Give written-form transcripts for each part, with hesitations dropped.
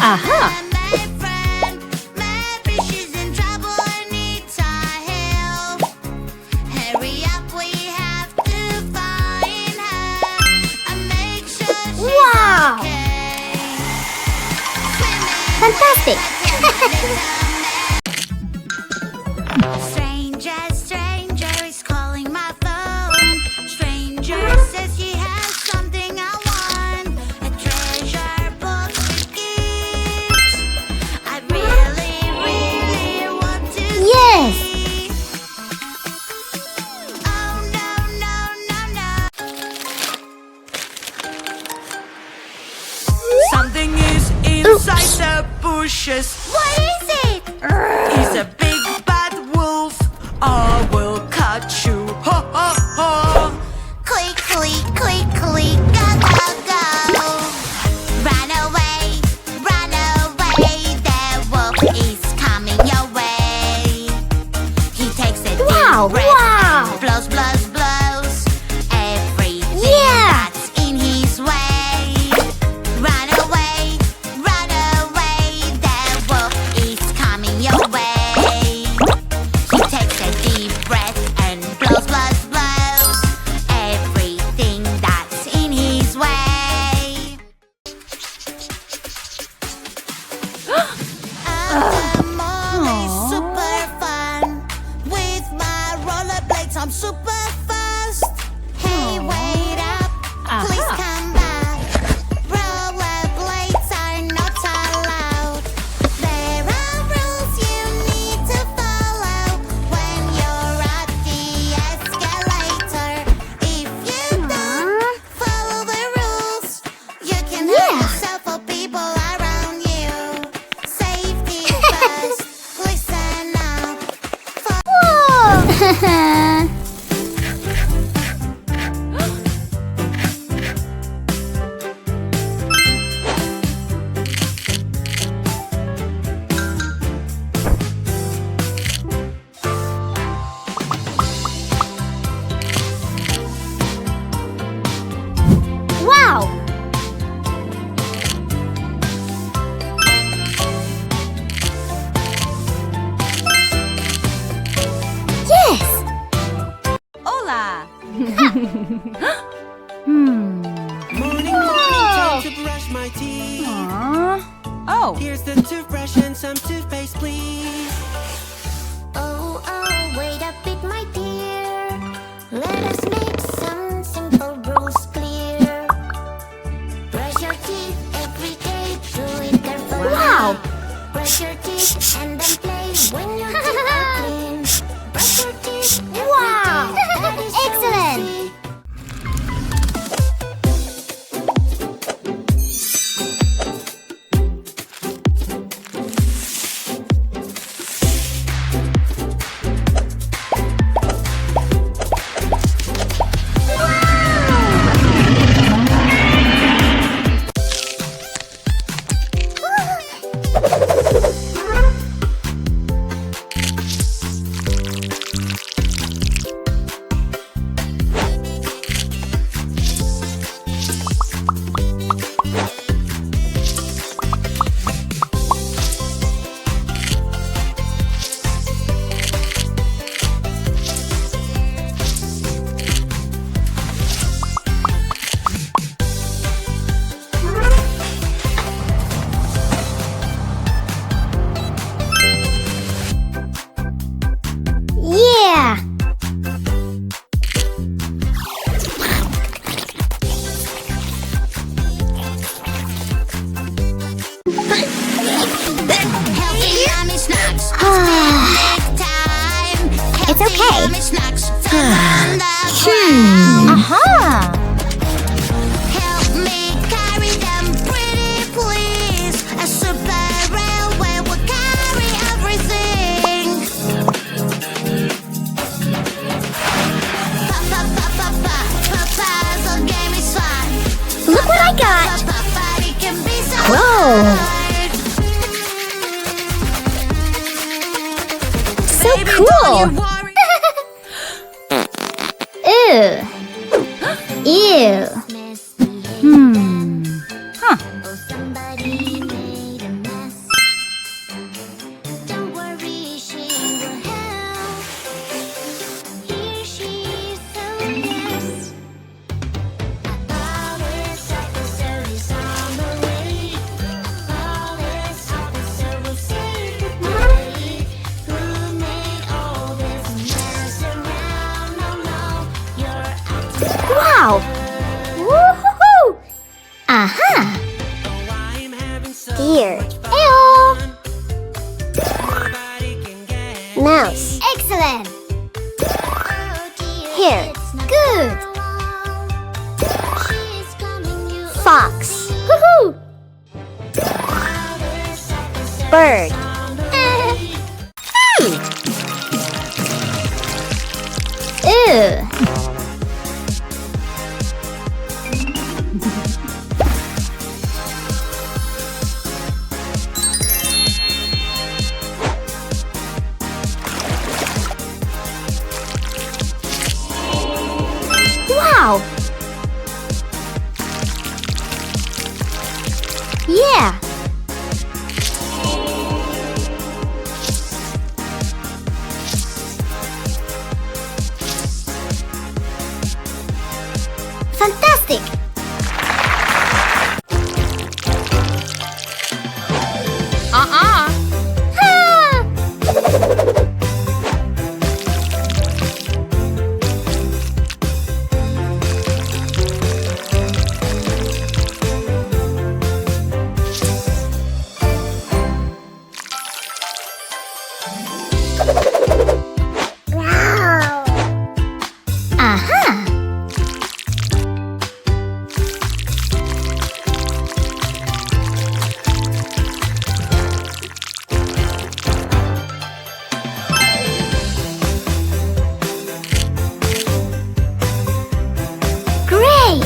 Aha! Wow! Fantastic! Stranger is calling my phone. Stranger says he has something I want. A treasure box with gifts. I really want to Yes! see. Oh no. Something is inside the bushes. What is it? It's a big bad wolf. I will catch you. Ho ho ho. Quickly, go. Run away. The wolf is coming your way. He takes a deep breath and blows. Everything that's in his way. Run away. The wolf is coming your way. He takes a deep breath and blows. Everything that's in his way. I'm always super fun. With my rollerblades, I'm super fast. Hey, wait up. Please come back. Rollerblades are not allowed. There are rules you need to follow when you're at the escalator. If you don't follow the rules, you can hurt yourself or people around you. Safety first. Listen up. Wow! Yes! Hola. Morning, time to brush my teeth. Oh. Here's the toothbrush and some toothpaste, please. Oh, wait a bit, my dear. Let us make some simple rules clear. Brush your teeth every day, do it carefully. Wow! Brush your teeth and then play when your teeth are clean. Brush your teeth every Wow! day, that is so Excellent! easy. Yeah! Healthy yummy snacks. Time. It's okay. Yummy snacks. On the ground. Aha! Help me carry them pretty please. A super railway will carry everything. Puzzle game is fun. Look what I got! But it can be so Whoa! hard. So Baby, cool! don't you worry. Ew! Ew! Misbehave. Hmm. Huh. Oh, somebody made a mouse. Excellent. Here. Good. Fox. Woohoo! Bird. Ew. Wow! Yeah! Fantastic! Ha! Aha! Great!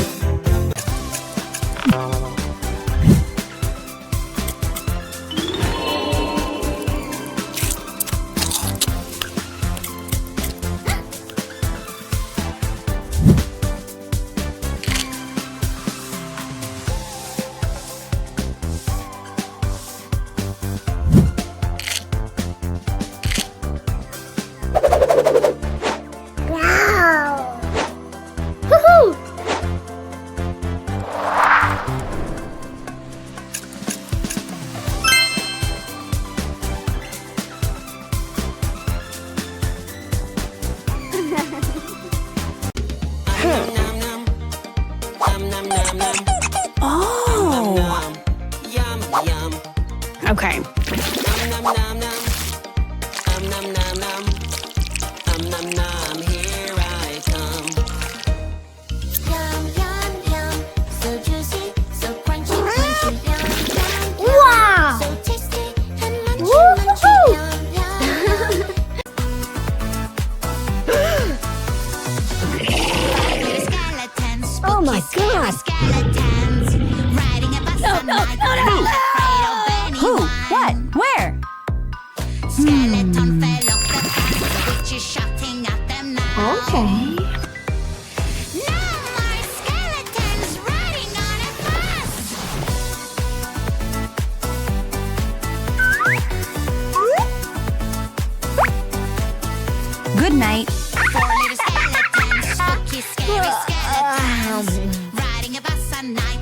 Wow! Woohoo! Oh. Yum, yum. Okay. Nom, nom, nom. Nom, nom, nom. Nom, nom. Here I come. Yum, yum, yum. So juicy, so crunchy, crunchy. Yum, yum, yum. Wow! So tasty and munchy, Woo-hoo-hoo. munchy. Yum, yum, yum. Skeletons, Oh my spooky, scary God. skeletons. Riding a bus at night, not afraid of Who? anyone. What? Where? Skeleton fell off the bus, which is shouting at them now. Okay. No more skeletons riding on a bus. Good night. 4 little skeletons, spooky, scary skeletons. Riding a bus at night,